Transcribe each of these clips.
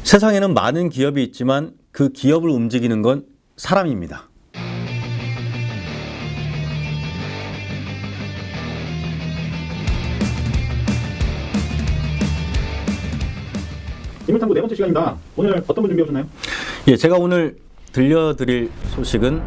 세상에는 많은 기업이 있지만 그 기업을 움직이는 건 사람입니다. 인물탐구 네 번째 시간입니다. 오늘 어떤 분 준비해 오셨나요? 예, 제가 오늘 들려드릴 소식은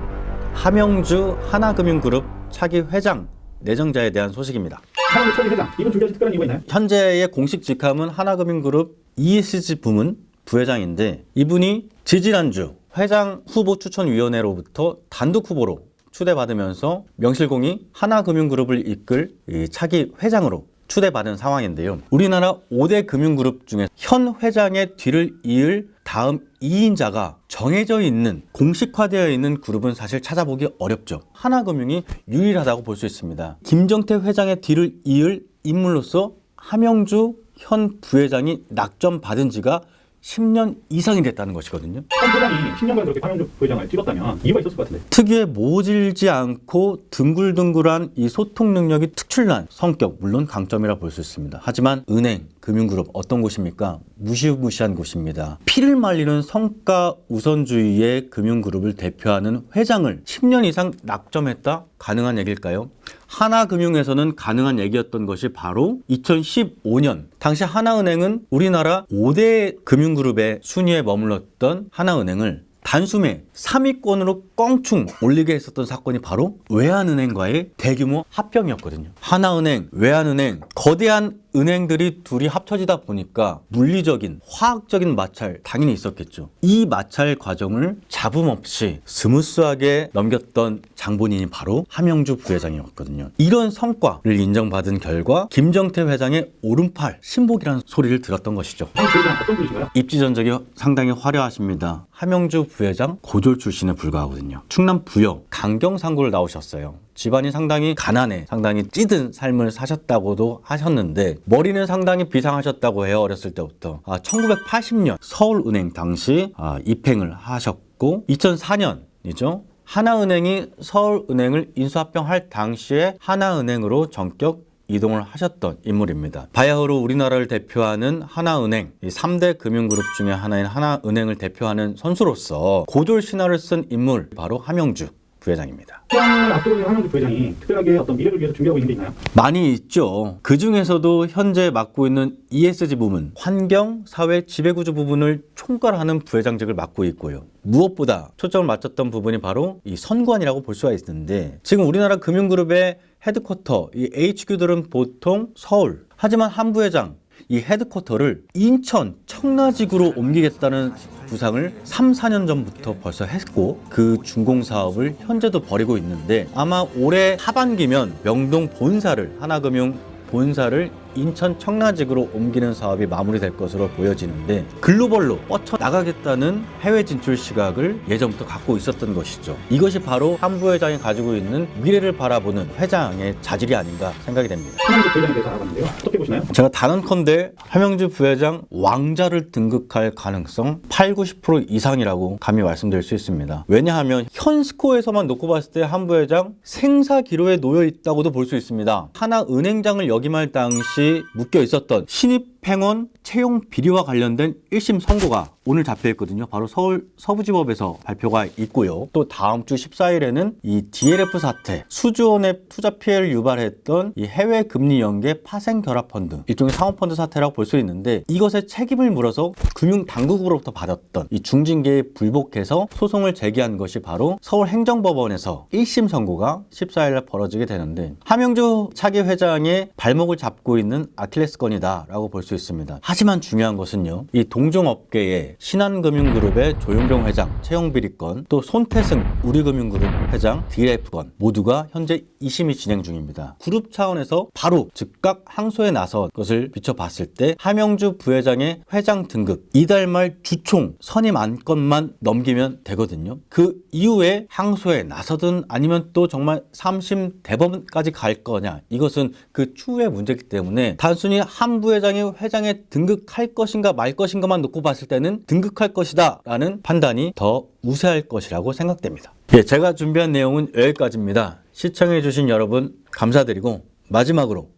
함영주 하나금융그룹 차기 회장 내정자에 대한 소식입니다. 함영주 차기 회장, 이분 준비하신 특별한 이유가 있나요? 현재의 공식 직함은 하나금융그룹 ESG 부문 부회장인데, 이분이 지지난주 회장 후보 추천위원회로부터 단독 후보로 추대받으면서 명실공히 하나금융그룹을 이끌 이 차기 회장으로 추대받은 상황인데요. 우리나라 5대 금융그룹 중에 현 회장의 뒤를 이을 다음 2인자가 정해져 있는, 공식화되어 있는 그룹은 사실 찾아보기 어렵죠. 하나금융이 유일하다고 볼 수 있습니다. 김정태 회장의 뒤를 이을 인물로서 함영주 현 부회장이 낙점받은 지가 10년 이상이 됐다는 것이거든요. 현 회장이 10년간 그렇게 함영주 부회장을 찍었다면 이유가 있었을 것 같은데. 특유의 모질지 않고 둥글둥글한 이 소통 능력이 특출난 성격, 물론 강점이라 볼 수 있습니다. 하지만 은행, 금융그룹 어떤 곳입니까? 무시무시한 곳입니다. 피를 말리는 성과 우선주의의 금융그룹을 대표하는 회장을 10년 이상 낙점했다? 가능한 얘기일까요? 하나금융에서는 가능한 얘기였던 것이 바로 2015년 당시 하나은행은 우리나라 5대 금융그룹의 순위에 머물렀던 하나은행을 단숨에 3위권으로 껑충 올리게 했었던 사건이 바로 외환은행과의 대규모 합병이었거든요. 하나은행, 외환은행, 거대한 은행들이 둘이 합쳐지다 보니까 물리적인, 화학적인 마찰 당연히 있었겠죠. 이 마찰 과정을 잡음 없이 스무스하게 넘겼던 장본인이 바로 함영주 부회장이었거든요. 이런 성과를 인정받은 결과 김정태 회장의 오른팔, 신복이라는 소리를 들었던 것이죠. 함영주 부회장 어떤 분이신가요? 입지 전적이 상당히 화려하십니다. 함영주 부회장 고졸 출신에 불과하거든요. 충남 부여 강경상구를 나오셨어요. 집안이 상당히 가난해, 상당히 찌든 삶을 사셨다고도 하셨는데 머리는 상당히 비상하셨다고 해요. 어렸을 때부터. 1980년 서울은행 당시 입행을 하셨고 2004년이죠. 하나은행이 서울은행을 인수합병할 당시에 하나은행으로 전격 이동을 하셨던 인물입니다. 바야흐로 우리나라를 대표하는 하나은행, 이 3대 금융그룹 중에 하나인 하나은행을 대표하는 선수로서 고졸 신화를 쓴 인물, 바로 함영주 부회장입니다. 회장을 앞두고 있는 함영주 부회장이 특별하게 어떤 미래를 위해서 준비하고 있는 게 있나요? 많이 있죠. 그 중에서도 현재 맡고 있는 ESG 부문, 환경, 사회, 지배구조 부분을 총괄하는 부회장직을 맡고 있고요. 무엇보다 초점을 맞췄던 부분이 바로 이 선관이라고 볼 수가 있는데, 지금 우리나라 금융그룹의 헤드쿼터, 이 HQ들은 보통 서울. 하지만 한 부회장, 이 헤드쿼터를 인천, 청라지구로 옮기겠다는 구상을 3, 4년 전부터 벌써 했고, 그 준공사업을 현재도 벌이고 있는데 아마 올해 하반기면 명동 본사를, 하나금융 본사를 인천 청라지구로 옮기는 사업이 마무리될 것으로 보여지는데, 글로벌로 뻗쳐나가겠다는 해외 진출 시각을 예전부터 갖고 있었던 것이죠. 이것이 바로 한 부회장이 가지고 있는 미래를 바라보는 회장의 자질이 아닌가 생각이 됩니다. 함영주 부회장에 대해서 알아봤는데요. 어떻게 보시나요? 제가 단언컨대 함영주 부회장 왕자를 등극할 가능성 8, 90% 이상이라고 감히 말씀드릴 수 있습니다. 왜냐하면 현 스코어에서만 놓고 봤을 때 한 부회장 생사기로에 놓여 있다고도 볼 수 있습니다. 하나은행장을 역임할 당시 묶여 있었던 신입행원 채용 비리와 관련된 1심 선고가 오늘 잡혀 있거든요. 바로 서울 서부지법에서 발표가 있고요. 또 다음 주 14일에는 이 DLF 사태, 수조원의 투자 피해를 유발했던 이 해외 금리 연계 파생 결합 펀드, 일종의 사모펀드 사태라고 볼 수 있는데, 이것에 책임을 물어서 금융 당국으로부터 받았던 이 중징계에 불복해서 소송을 제기한 것이 바로 서울행정법원에서 1심 선고가 14일에 벌어지게 되는데, 함영주 차기 회장의 발목을 잡고 있는 아킬레스건이다라고 볼 수 있습니다. 하지만 중요한 것은요, 이 동종업계의 신한금융그룹의 조용병 회장 채용 비리건, 또 손태승 우리금융그룹 회장 DLF 건 모두가 현재 2심이 진행 중입니다. 그룹 차원에서 바로 즉각 항소에 나선 것을 비춰봤을 때 함영주 부회장의 회장 등급 이달 말 주총 선임 안건만 넘기면 되거든요. 그 이후에 항소에 나서든 아니면 또 정말 3심 대법원까지 갈 거냐, 이것은 그 추후의 문제이기 때문에 단순히 한 부회장이 회장에 등극할 것인가 말 것인가만 놓고 봤을 때는 등극할 것이다 라는 판단이 더 우세할 것이라고 생각됩니다. 예, 제가 준비한 내용은 여기까지입니다. 시청해 주신 여러분 감사드리고, 마지막으로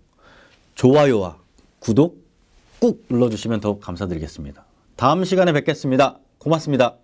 좋아요와 구독 꾹 눌러주시면 더욱 감사드리겠습니다. 다음 시간에 뵙겠습니다. 고맙습니다.